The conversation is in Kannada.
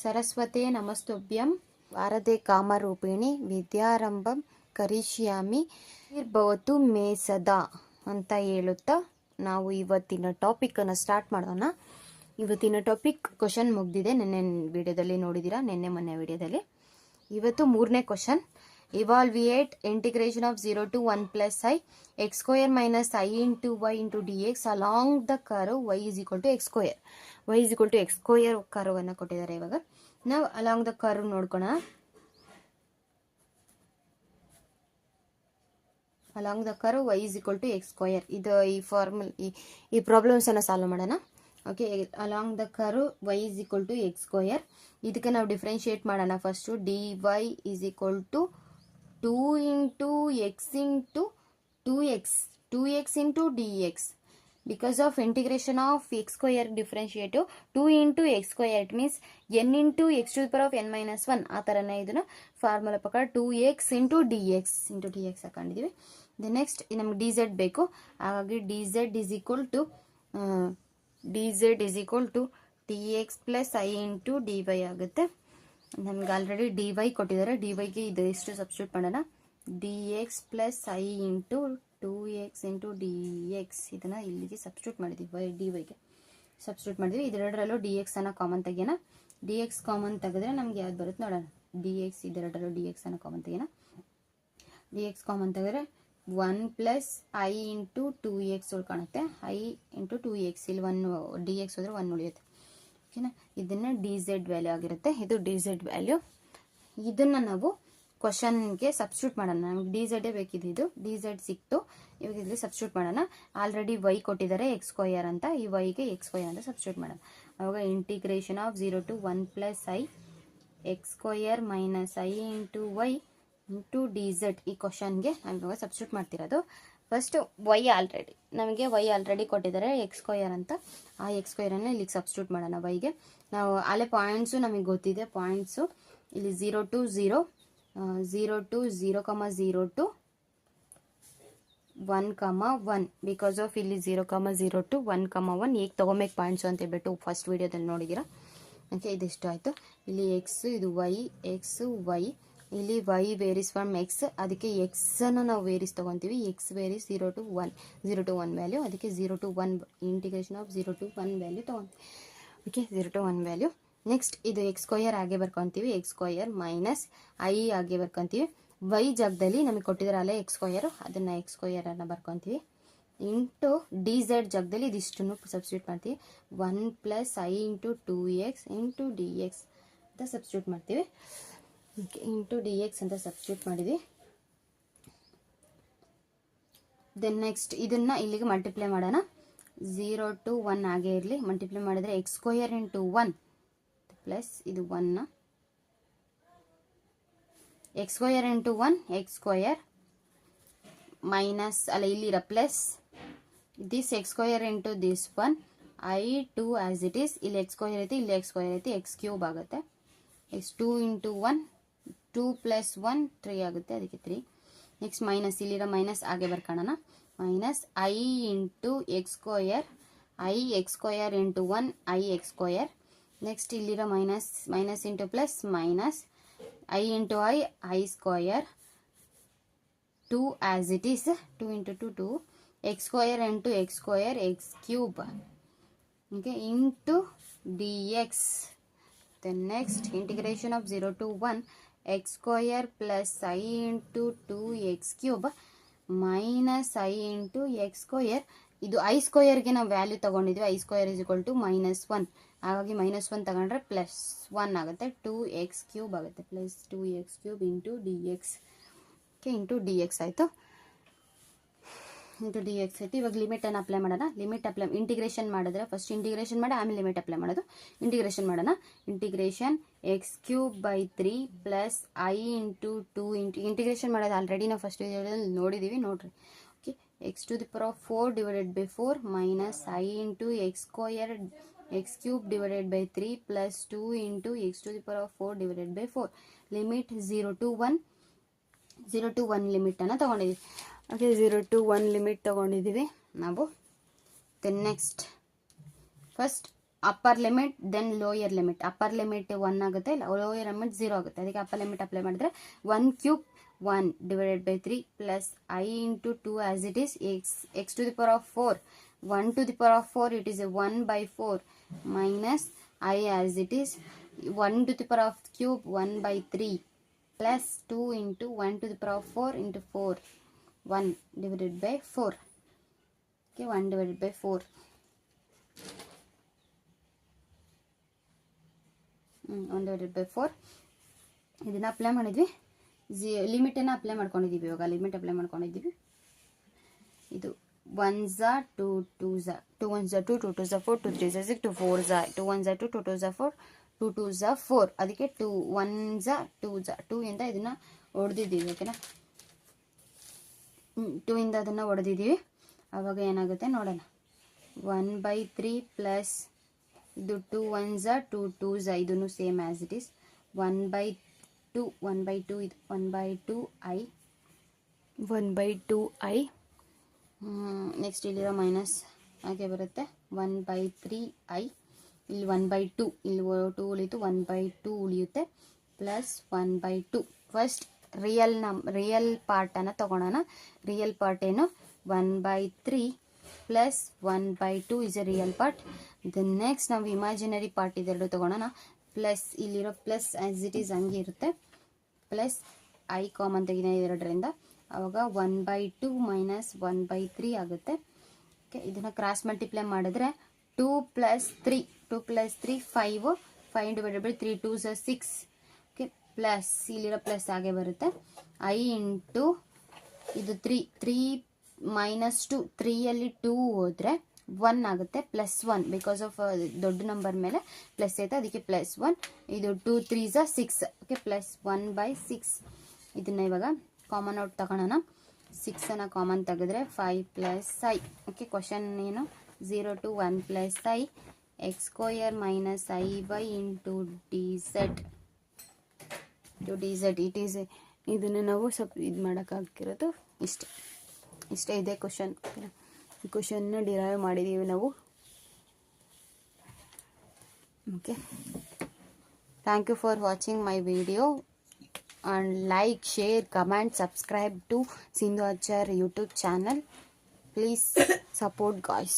ಸರಸ್ವತೇ ನಮಸ್ತುಭ್ಯಂ ವಾರದೆ ಕಾಮರೂಪಿಣಿ ವಿದ್ಯಾರಂಭಂ ಕರಿಷ್ಯಾಮಿ ನಿರ್ಭವತು ಮೇ ಸದಾ ಅಂತ ಹೇಳುತ್ತಾ ನಾವು ಇವತ್ತಿನ ಟಾಪಿಕನ್ನು ಸ್ಟಾರ್ಟ್ ಮಾಡೋಣ. ಇವತ್ತಿನ ಟಾಪಿಕ್ ಕ್ವಶನ್ ಮುಗ್ದಿದೆ, ನೆನ್ನೆ ವಿಡಿಯೋದಲ್ಲಿ ನೋಡಿದ್ದೀರಾ, ನೆನ್ನೆ ಮೊನ್ನೆ ವಿಡಿಯೋದಲ್ಲಿ. ಇವತ್ತು ಮೂರನೇ question. Evaluate integration of 0 to 1 plus I x square minus I into y into dx along the curve y is equal to x square. y is equal to x square curve ಅನ್ನು ಕೊಟ್ಟಿದ್ದಾರೆ. ಇವಾಗ ನಾವು ಅಲಾಂಗ್ ದ ಕರ್ವ್ ನೋಡ್ಕೋಣ. Along the curve y is equal to x square. ಇದು ಈ ಪ್ರಾಬ್ಲಮ್ಸ್ ಅನ್ನು ಸಾಲ್ವ್ ಮಾಡೋಣ. Okay, along the curve y is equal to x square. ಇದಕ್ಕೆ ನಾವು ಡಿಫ್ರೆನ್ಶಿಯೇಟ್ ಮಾಡೋಣ. First dy is equal to 2 into x into 2x into dx. Because of integration of x square differentiate 2 into x square, it means n into x to the power of n minus 1. ಆ ಥರನೇ ಇದನ್ನು ಫಾರ್ಮುಲಾ ಪ್ರಕಾರ 2x into dx ಹಾಕೊಂಡಿದ್ದೀವಿ. ದ ನೆಕ್ಸ್ಟ್ ನಮ್ಗೆ ಡಿಝೆಡ್ ಬೇಕು, ಹಾಗಾಗಿ d z is equal to tx plus i into d y ಆಗುತ್ತೆ. ನಮ್ಗೆ ಆಲ್ರೆಡಿ ಡಿ ವೈ ಕೊಟ್ಟಿದ್ದಾರೆ, ಡಿ ವೈಗೆ ಇದು ಎಷ್ಟು ಸಬ್ಸ್ಟಿಟ್ಯೂಟ್ ಮಾಡೋಣ. D x plus i into 2x into d x, ಇದನ್ನು ಇಲ್ಲಿಗೆ ಸಬ್ಸ್ಟಿಟ್ಯೂಟ್ ಮಾಡಿದ್ದೀವಿ, ಡಿ ವೈಗೆ ಸಬ್ಸ್ಟಿಟ್ಯೂಟ್ ಮಾಡಿದ್ವಿ. ಇದೆರಡರಲ್ಲೂ ಡಿ ಎಕ್ಸ್ ಅನ್ನು ಕಾಮನ್ ತೆಗೆಯೋಣ. ಡಿ ಎಕ್ಸ್ ಕಾಮನ್ ತೆಗೆದ್ರೆ ನಮ್ಗೆ ಯಾವ್ದು ಬರುತ್ತೆ ನೋಡೋಣ. ಡಿ ಎಕ್ಸ್, ಇದೆರಡರಲ್ಲೂ ಡಿ ಎಕ್ಸ್ ಅನ್ನು ಕಾಮನ್ ತೆಗೆಯೋಣ. ಡಿ ಎಕ್ಸ್ ಕಾಮನ್ ತೆಗೆದ್ರೆ 1 ಪ್ಲಸ್ ಐ ಇಂಟು 2x ಉಳ್ಕಾಣುತ್ತೆ. ಐ ಇಂಟು 2x, ಇಲ್ಲಿ 1 ಡಿ ಎಕ್ಸ್ ಹೋದ್ರೆ 1 ಉಳಿಯುತ್ತೆ. ಓಕೆನಾ, ಇದನ್ನು ಡಿ ಝೆಡ್ ವ್ಯಾಲ್ಯೂ ಆಗಿರುತ್ತೆ. ಇದು ಡಿ ಝೆಡ್ ವ್ಯಾಲ್ಯೂ. ಇದನ್ನು ನಾವು ಕ್ವಶನ್ಗೆ ಸಬ್ಸ್ಟಿಟ್ಯೂಟ್ ಮಾಡೋಣ. ನಮ್ಗೆ ಡಿ ಝೆಡೇ ಬೇಕಿದ್ದು, ಇದು ಡಿ ಝೆಡ್ ಸಿಕ್ತು. ಇವಾಗ ಇಲ್ಲಿ ಸಬ್ಸ್ಟಿಟ್ಯೂಟ್ ಮಾಡೋಣ. ಆಲ್ರೆಡಿ ವೈ ಕೊಟ್ಟಿದ್ದಾರೆ ಎಕ್ಸ್ ಸ್ಕ್ವಯರ್ ಅಂತ, ಈ ವೈಗೆ ಎಕ್ಸ್ ಸ್ಕ್ವಯರ್ ಅಂತ ಸಬ್ಸ್ಟಿಟ್ಯೂಟ್ ಮಾಡೋಣ. ಅವಾಗ integration of 0 to 1 plus i x square minus i into y into d z. ಈ ಕ್ವಶನ್ಗೆ ನಾವು ಇವಾಗ ಸಬ್ಸ್ಟಿಟ್ಯೂಟ್ ಮಾಡ್ತಿರೋದು. ಫಸ್ಟ್ ನಮಗೆ ವೈ ಆಲ್ರೆಡಿ ಕೊಟ್ಟಿದ್ದಾರೆ ಎಕ್ಸ್ ಸ್ಕ್ವಯರ್ ಅಂತ. ಆ ಎಕ್ಸ್ ಸ್ಕ್ವಯರನ್ನು ಇಲ್ಲಿಗೆ ಸಬ್ಸ್ಟಿಟ್ಯೂಟ್ ಮಾಡೋಣ. ವೈಗೆ ನಾವು ಅಲ್ಲೇ ಪಾಯಿಂಟ್ಸು ನಮಗೆ ಗೊತ್ತಿದೆ. ಪಾಯಿಂಟ್ಸು ಇಲ್ಲಿ 0 to 0, 0 to 0, 0 to 1, 1. Because of ಇಲ್ಲಿ 0, 0 to 1, 1 ಹೇಗೆ ತೊಗೊಬೇಕು ಪಾಯಿಂಟ್ಸು ಅಂತ ಹೇಳ್ಬಿಟ್ಟು ಫಸ್ಟ್ ವೀಡಿಯೋದಲ್ಲಿ ನೋಡಿದ್ದೀರಾ. ಓಕೆ, ಇದಿಷ್ಟು ಆಯಿತು. ಇಲ್ಲಿ ಎಕ್ಸ್, ಇದು ವೈ, ಎಕ್ಸ್ ವೈ. ಇಲ್ಲಿ ವೈ ವೇರೀಸ್ ಫ್ರಮ್ ಎಕ್ಸ್, ಅದಕ್ಕೆ ಎಕ್ಸನ್ನು ನಾವು ವೇರೀಸ್ ತೊಗೊತೀವಿ. ಎಕ್ಸ್ ವೇರೀಸ್ 0 to 1 ವ್ಯಾಲ್ಯೂ, ಅದಕ್ಕೆ 0 to 1 integration of 0 to 1 value ತೊಗೊತೀವಿ. Okay, 0 to 1 value. ನೆಕ್ಸ್ಟ್ ಇದು ಎಕ್ಸ್ ಸ್ಕ್ವಯರ್ ಆಗಿ ಬರ್ಕೊತೀವಿ. ಎಕ್ಸ್ ಸ್ಕ್ವಯರ್ ಮೈನಸ್ ಐ ಆಗಿ ಬರ್ಕೊತೀವಿ. ವೈ ಜಾಗದಲ್ಲಿ ನಮಗೆ ಕೊಟ್ಟಿದ್ದಾರಲ್ಲ ಎಕ್ಸ್ ಸ್ಕ್ವಯರು, ಅದನ್ನು ಎಕ್ಸ್ ಸ್ಕ್ವಯರನ್ನು ಬರ್ಕೊತೀವಿ. ಇಂಟು ಡಿ ಝೆಡ್ ಜಾಗದಲ್ಲಿ ಇದಿಷ್ಟನ್ನು ಸಬ್ಸ್ಟಿಟ್ಯೂಟ್ ಮಾಡ್ತೀವಿ. 1 plus i into 2x into d X ಅಂತ ಸಬ್ಸ್ಟಿಟ್ಯೂಟ್ ಮಾಡ್ತೀವಿ. ಇಂಟು ಡಿ ಎಕ್ಸ್ ಅಂತ ಸಬ್ಸ್ಟಿಟ್ಯೂಟ್ ಮಾಡಿದ್ವಿ. ದೆನ್ ನೆಕ್ಸ್ಟ್ ಇದನ್ನು ಇಲ್ಲಿಗೆ ಮಲ್ಟಿಪ್ಲೈ ಮಾಡೋಣ. 0 to 1 ಆಗೇ ಇರಲಿ. ಮಲ್ಟಿಪ್ಲೈ ಮಾಡಿದರೆ ಎಕ್ಸ್ ಸ್ಕ್ವಯರ್ ಇಂಟು 1 ಪ್ಲಸ್ ಇದು 1, x square into 1 x square minus ಇಲ್ಲಿರೋ plus this x square into this 1 i 2 as it is. ಇಲ್ಲಿ ಎಕ್ಸ್ ಸ್ಕ್ವಯರ್ ಐತಿ, ಇಲ್ಲಿ ಎಕ್ಸ್ ಸ್ಕ್ವಯರ್ ಐತಿ, ಎಕ್ಸ್ ಕ್ಯೂಬ್ ಆಗುತ್ತೆ. ಎಕ್ಸ್ 2 ಇಂಟು 1, 2 ಪ್ಲಸ್ 1 3 ಆಗುತ್ತೆ, ಅದಕ್ಕೆ 3. ನೆಕ್ಸ್ಟ್ ಮೈನಸ್, ಇಲ್ಲಿರೋ ಮೈನಸ್ ಹಾಗೆ ಬರ್ಕೊಳ್ಳೋಣ. Minus i into x square, i x square into 1 i x square. Next ಇಲ್ಲಿರೋ minus into plus minus i into i square 2 as it is. 2 into 2 2, x square into x square x cube. Okay, into d x. Then next integration of 0 to 1 x square plus i into 2x cube minus i into x square. ಇದು ಐ ಸ್ಕ್ವಯರ್ಗೆ ನಾವು ವ್ಯಾಲ್ಯೂ ತೊಗೊಂಡಿದ್ವಿ. I square is equal to -1, ಹಾಗಾಗಿ -1 ತಗೊಂಡ್ರೆ +1 ಆಗುತ್ತೆ. 2x ಕ್ಯೂಬ್ ಆಗುತ್ತೆ, plus 2x cube into d x. Okay, into d x ಆಯಿತು. ಇಂಟು ಡಿ ಎಕ್ಸ್ ಆಯಿತು. ಇವಾಗ ಲಿಮಿಟನ್ನು ಅಪ್ಲೈ ಮಾಡೋಣ. ಇಂಟಿಗ್ರೇಷನ್ ಮಾಡಿದ್ರೆ ಫಸ್ಟ್ ಇಂಟಿಗ್ರೇಷನ್ ಮಾಡಿ ಆಮೇಲೆ ಲಿಮಿಟ್ ಅಪ್ಲೈ ಮಾಡೋದು. ಇಂಟಿಗ್ರೇಷನ್ ಮಾಡೋಣ. Integration x cube by 3 plus i into 2 integration ಮಾಡೋದು ಆಲ್ರೆಡಿ ನಾವು ಫಸ್ಟ್ ವಿಡಿಯೋದಲ್ಲಿ ನೋಡಿದ್ದೀವಿ, ನೋಡ್ರಿ. Okay, x to the power of 4 divided by 4 minus i into x square x cube divided by 3 plus 2 into x to the power of 4 divided by 4. Limit 0 to 1 ಲಿಮಿಟನ್ನು ತೊಗೊಂಡಿದ್ದೀವಿ. ಓಕೆ, 0 to 1 ಲಿಮಿಟ್ ತೊಗೊಂಡಿದ್ದೀವಿ ನಾವು. Then next first upper limit then lower limit. Upper limit 1 ಆಗುತ್ತೆ, ಲೋಯರ್ ಲಿಮಿಟ್ 0 ಆಗುತ್ತೆ. ಅದಕ್ಕೆ ಅಪ್ಪರ್ ಲಿಮಿಟ್ ಅಪ್ಲೈ ಮಾಡಿದ್ರೆ 1 cube 1 divided by 3 plus I into 2 as it is x to the power of 4 1 to the power of 4 it is 1 by 4 minus I as it is 1 to the power of cube 1 by 3 plus 2 into 1 to the power of 4 into 4 1 divided by 4. Okay, 1 divided by 4. 1 divided by 4. ಇದನ್ನ ಅಪ್ಲೈ ಮಾಡಿದ್ವಿ, ಲಿಮಿಟನ್ನು ಅಪ್ಲೈ ಮಾಡ್ಕೊಂಡಿದ್ದೀವಿ. ಇವಾಗ ಲಿಮಿಟ್ ಅಪ್ಲೈ ಮಾಡ್ಕೊಂಡಿದ್ದೀವಿ. ಇದು 1 ಝಾ 2 2 ಝಾ 2 1 ಝಾ 2 2 2 ಝಾ 4 2 3 ಝಾ 6 2 4 ಝಾ 2 1 ಝಾ 2 2 2 ಝಾ 4 2 2 ಝಾ 4. ಅದಕ್ಕೆ 2 1 ಝಾ 2 ಝಾ 2 ಇಂದ ಇದನ್ನ ಹೊಡೆದಿದ್ದೀವಿ. ಓಕೆನಾ, 2 ಇಂದ ಅದನ್ನು ಹೊಡೆದಿದ್ದೀವಿ. ಆವಾಗ ಏನಾಗುತ್ತೆ ನೋಡೋಣ. 1 by 3 ಪ್ಲಸ್ ಇದು 2 1 ಝಾ 2 2 ಝಾ ಇದನ್ನು same as it is 1 by 2 1 by 2 ಇದು 1 by 2 I 1 by 2 I. Next ಇಲ್ಲಿರೋ ಮೈನಸ್ ಹಾಗೆ ಬರುತ್ತೆ 1 by 3 I. ಇಲ್ಲಿ 1 by 2 ಇಲ್ಲಿ 2 ಉಳಿತು 1 by 2 ಉಳಿಯುತ್ತೆ ಪ್ಲಸ್ 1 by 2. ಫಸ್ಟ್ ರಿಯಲ್ ಪಾರ್ಟನ್ನು ತಗೊಳ್ಳೋಣ. ರಿಯಲ್ ಪಾರ್ಟ್ ಏನು 1 by 3 plus 1 by 2 is a real part. Then next ನಾವು ಇಮ್ಯಾಜಿನರಿ ಪಾರ್ಟ್ ಇದೆರಡು ತಗೊಳ್ಳೋಣ. ಪ್ಲಸ್ ಇಲ್ಲಿರೋ ಪ್ಲಸ್ ಆ್ಯಸ್ ಇಟ್ ಈಸ್ ಹಂಗೆ ಇರುತ್ತೆ ಪ್ಲಸ್ I ಕಾಮನ್ ತೆಗಿನ ಎರಡರಿಂದ. ಆವಾಗ 1 by 2 ಮೈನಸ್ 1 by 3 ಆಗುತ್ತೆ. ಓಕೆ, ಇದನ್ನು ಕ್ರಾಸ್ ಮಲ್ಟಿಪ್ಲೈ ಮಾಡಿದ್ರೆ 2 plus 3 2 plus 3 5 5 divided by 3 2 Jha 6. Okay, plus ಇಲ್ಲಿರೋ ಪ್ಲಸ್ ಹಾಗೆ ಬರುತ್ತೆ I ಇಂಟು ಇದು 3 ಮೈನಸ್ 2 3ಯಲ್ಲಿ 2 ಹೋದರೆ 1 ಆಗುತ್ತೆ ಪ್ಲಸ್ 1 ಬಿಕಾಸ್ ಆಫ್ ದೊಡ್ಡ ನಂಬರ್ ಮೇಲೆ ಪ್ಲಸ್ ಐತೆ ಅದಕ್ಕೆ ಪ್ಲಸ್ 1. ಇದು 2 3 ಝಾ 6. Okay, plus 1 by 6. ಇದನ್ನ ಇವಾಗ ಕಾಮನ್ ಔಟ್ ತಗೊಳ್ಳೋಣ. 6ಅನ್ನು ಕಾಮನ್ ತೆಗೆದ್ರೆ 5 ಪ್ಲಸ್ I. ಓಕೆ, ಕ್ವಶನ್ ಏನು 0 to 1 plus I x square minus IY into dz to dz. It is ಇದನ್ನು ನಾವು ಸ್ವಲ್ಪ ಇದು ಮಾಡೋಕ್ಕಾಗಿರೋದು ಇಷ್ಟೇ ಇದೆ ಕ್ವಶನ್. ಈ ಕ್ವಶನ್ನ ಡಿರೈವ್ ಮಾಡಿದ್ದೀವಿ ನಾವು. Okay, thank you for watching my video and like, share, comment, subscribe to Sindhu Achar YouTube channel. Please support guys.